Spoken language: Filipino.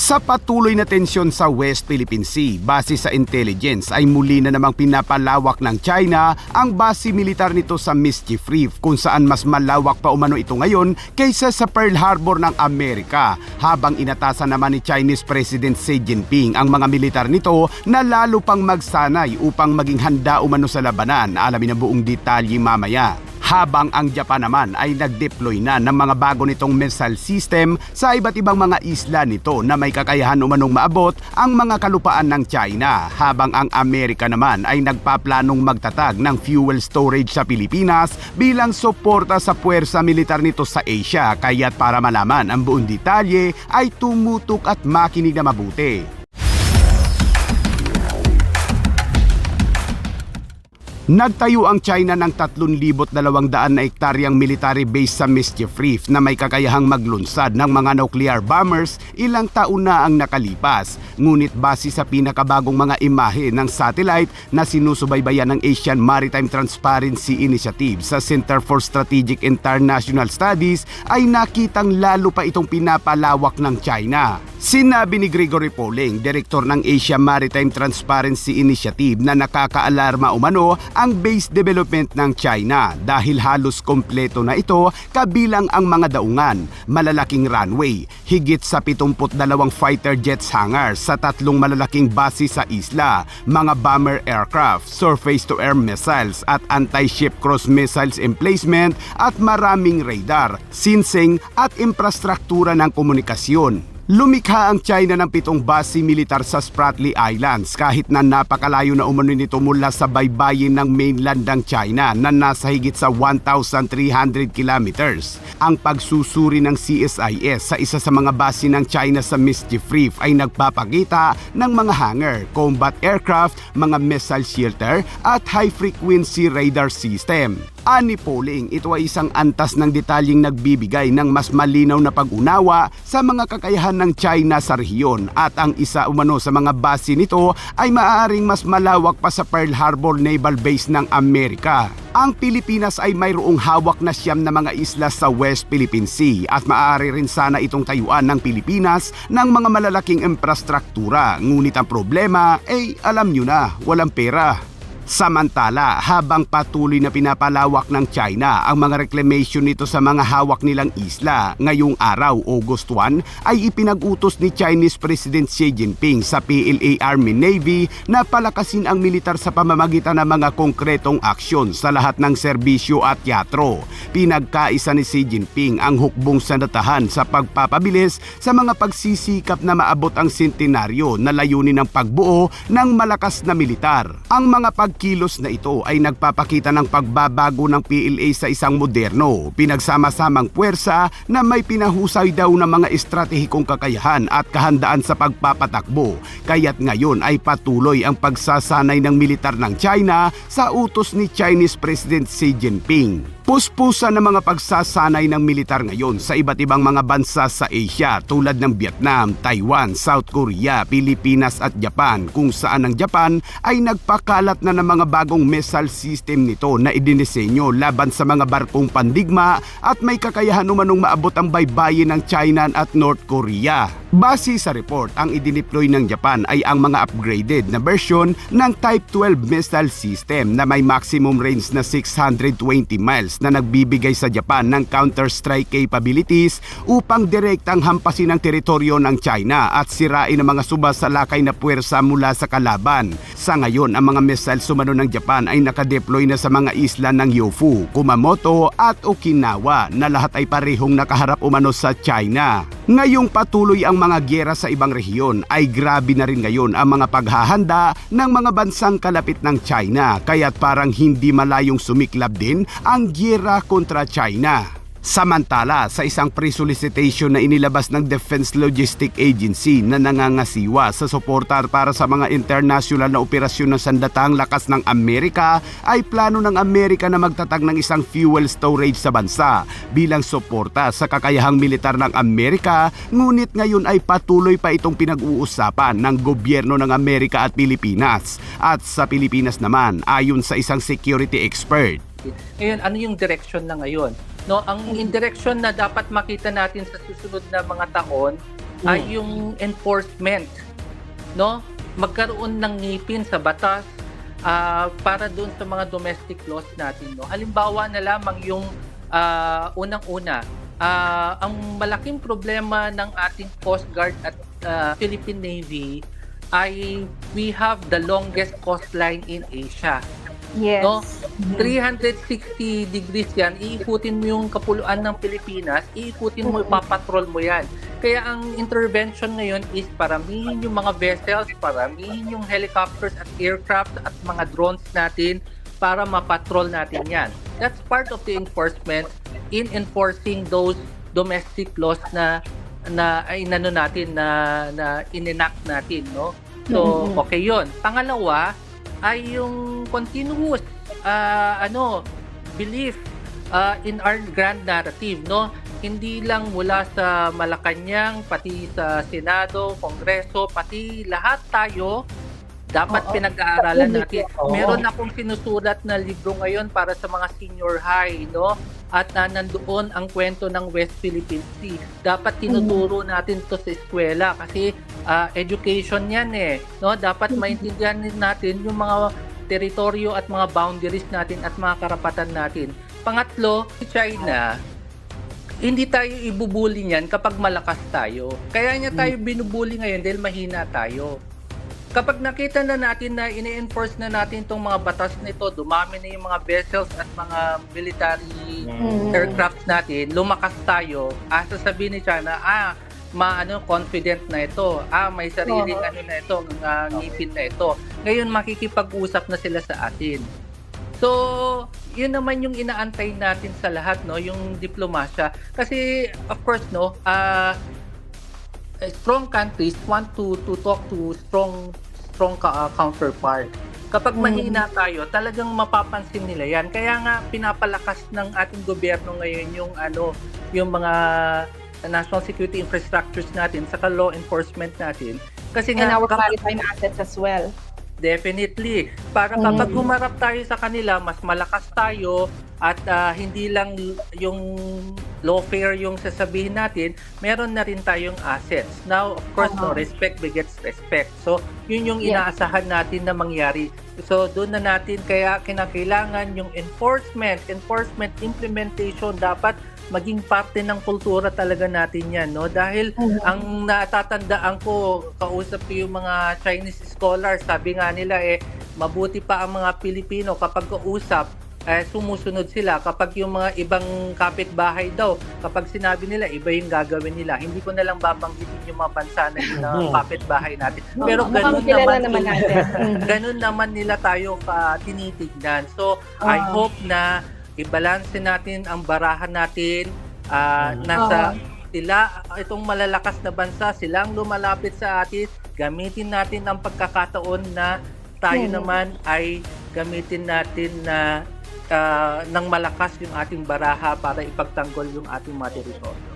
Sa patuloy na tensyon sa West Philippine Sea, base sa intelligence ay muli na namang pinapalawak ng China ang base militar nito sa Mischief Reef, kung saan mas malawak pa umano ito ngayon kaysa sa Pearl Harbor ng Amerika, habang inatasan naman ni Chinese President Xi Jinping ang mga militar nito na lalo pang magsanay upang maging handa umano sa labanan. Alamin ang buong detalye mamaya. Habang ang Japan naman ay nag-deploy na ng mga bago nitong missile system sa iba't ibang mga isla nito na may kakayahan umanong maabot ang mga kalupaan ng China, habang ang Amerika naman ay nagpaplanong magtatag ng fuel storage sa Pilipinas bilang suporta sa puwersa militar nito sa Asia. Kaya't para malaman ang buong detalye ay tumutok at makinig na mabuti. Nagtayo ang China ng 3,200 na hektaryang military base sa Mischief Reef na may kakayahang maglunsad ng mga nuclear bombers ilang taon na ang nakalipas. Ngunit base sa pinakabagong mga imahe ng satellite na sinusubaybayan ng Asian Maritime Transparency Initiative sa Center for Strategic International Studies ay nakitang lalo pa itong pinapalawak ng China. Sinabi ni Gregory Poling, direktor ng Asia Maritime Transparency Initiative, na nakakaalarma umano ang base development ng China dahil halos kompleto na ito, kabilang ang mga daungan, malalaking runway, higit sa 72 fighter jets hangar sa 3 malalaking base sa isla, mga bomber aircraft, surface-to-air missiles at anti-ship cruise missiles emplacement at maraming radar, sensing at infrastruktura ng komunikasyon. Lumikha ang China ng 7 base militar sa Spratly Islands kahit na napakalayo na umano nito mula sa baybayin ng mainland ng China na nasa higit sa 1,300 kilometers. Ang pagsusuri ng CSIS sa isa sa mga base ng China sa Mischief Reef ay nagpapakita ng mga hangar, combat aircraft, mga missile shelter at high-frequency radar system. Ani Poling, ito ay isang antas ng detalyeng nagbibigay ng mas malinaw na pag-unawa sa mga kakayahan ng China sa rehiyon, at ang isa umano sa mga base nito ay maaaring mas malawak pa sa Pearl Harbor Naval Base ng Amerika. Ang Pilipinas ay mayroong hawak na 9 na mga isla sa West Philippine Sea at maaari rin sana itong tayuan ng Pilipinas ng mga malalaking infrastruktura. Ngunit ang problema ay alam nyo na, walang pera. Samantala, habang patuloy na pinapalawak ng China ang mga reclamation nito sa mga hawak nilang isla, ngayong araw, August 1, ay ipinag-utos ni Chinese President Xi Jinping sa PLA Army Navy na palakasin ang militar sa pamamagitan ng mga konkretong aksyon sa lahat ng serbisyo at teatro. Pinagkaisa ni Xi Jinping ang hukbong sanatahan sa pagpapabilis sa mga pagsisikap na maabot ang sentenaryo na layunin ng pagbuo ng malakas na militar. Ang mga pagkilos na ito ay nagpapakita ng pagbabago ng PLA sa isang moderno, pinagsama-samang puwersa na may pinahusay daw ng mga estratehikong kakayahan at kahandaan sa pagpapatakbo. Kaya't ngayon ay patuloy ang pagsasanay ng militar ng China sa utos ni Chinese President Xi Jinping. Puspusan ng mga pagsasanay ng militar ngayon sa iba't ibang mga bansa sa Asia tulad ng Vietnam, Taiwan, South Korea, Pilipinas at Japan, kung saan ang Japan ay nagpakalat na ng mga bagong missile system nito na idinisenyo laban sa mga barkong pandigma at may kakayahan umanong maabot ang baybayin ng China at North Korea. Base sa report, ang idineploy ng Japan ay ang mga upgraded na version ng Type 12 missile system na may maximum range na 620 miles na nagbibigay sa Japan ng counter-strike capabilities upang direktang hampasin ang teritoryo ng China at sirain ang mga sumasalakay na puwersa mula sa kalaban. Sa ngayon, ang mga missile sumano ng Japan ay nakadeploy na sa mga isla ng Yofu, Kumamoto at Okinawa na lahat ay parehong nakaharap umano sa China. Ngayong patuloy ang mga gyera sa ibang rehiyon ay grabe na rin ngayon ang mga paghahanda ng mga bansang kalapit ng China, kaya't parang hindi malayong sumiklab din ang gyera kontra China. Samantala, sa isang pre-solicitation na inilabas ng Defense Logistics Agency na nangangasiwa sa suporta para sa mga international na operasyon ng sandatahang lakas ng Amerika, ay plano ng Amerika na magtatag ng isang fuel storage sa bansa bilang suporta sa kakayahang militar ng Amerika, ngunit ngayon ay patuloy pa itong pinag-uusapan ng gobyerno ng Amerika at Pilipinas. At sa Pilipinas naman, ayon sa isang security expert, ngayon, ano yung direction na ngayon? No, ang direction na dapat makita natin sa susunod na mga taon ay yung enforcement, no? Magkaroon ng ngipin sa batas para doon sa mga domestic laws natin, no? Halimbawa na lamang yung unang-una, ang malaking problema ng ating Coast Guard at Philippine Navy ay we have the longest coastline in Asia. Yes. No? 360 degrees yan, iikutin mo yung kapuluan ng Pilipinas, iikutin mo, papatrol mo yan. Kaya ang intervention ngayon is paramihin yung mga vessels, paramihin yung helicopters at aircraft at mga drones natin para mapatrol natin yan. That's part of the enforcement in enforcing those domestic laws na inenact natin, no? So, okay yun. Pangalawa ay yung continuous belief in our grand narrative, no? Hindi lang mula sa Malacanang, pati sa Senado, Kongreso, pati lahat tayo dapat pinag-aaralan natin. Meron akong sinusulat na libro ngayon para sa mga senior high, no? At nandoon ang kwento ng West Philippine Sea. Dapat tinuturo natin to sa eskwela kasi education yan no? Dapat maintindihan natin yung mga teritoryo at mga boundaries natin at mga karapatan natin. Pangatlo, China, hindi tayo ibubuli niyan kapag malakas tayo. Kaya niya tayo binubuli ngayon dahil mahina tayo. Kapag nakita na natin na ine-enforce na natin itong mga batas nito, dumami na yung mga vessels at mga military aircraft natin, lumakas tayo, sasabihin ni China, confident na ito, may sariling na ito, ngipin na ito. Ngayon makikipag-usap na sila sa atin. So, yun naman yung inaantay natin sa lahat, no, yung diplomasya. Kasi of course, no, strong countries want to talk to strong counterpart. Kapag mahina tayo, talagang mapapansin nila 'yan. Kaya nga pinapalakas ng ating gobyerno ngayon yung mga national security infrastructures natin sa law enforcement natin. Kasi And our maritime assets as well. Definitely. Para kapag humarap tayo sa kanila, mas malakas tayo at hindi lang yung lawfare yung sasabihin natin, meron na rin tayong assets. Now, of course, no, respect begets respect. So, yun yung inaasahan natin na mangyari. So, doon na natin kaya kinakailangan yung enforcement, implementation dapat maging parte ng kultura talaga natin yan, no? Dahil ang natatandaan ko, kausap ko yung mga Chinese scholars, sabi nga nila mabuti pa ang mga Pilipino kapag kausap, sumusunod sila. Kapag yung mga ibang kapitbahay daw, kapag sinabi nila, iba yung gagawin nila. Hindi ko na lang babanggitin yung mga bansa na yung kapitbahay natin. Pero ganun naman nila tayo tinitignan. So, I hope na i-balance natin ang barahan natin. Nasa itong malalakas na bansa, silang lumalapit sa atin. Gamitin natin ang pagkakataon na tayo naman ay gamitin natin na ng malakas yung ating baraha para ipagtanggol yung ating mga teritoryo.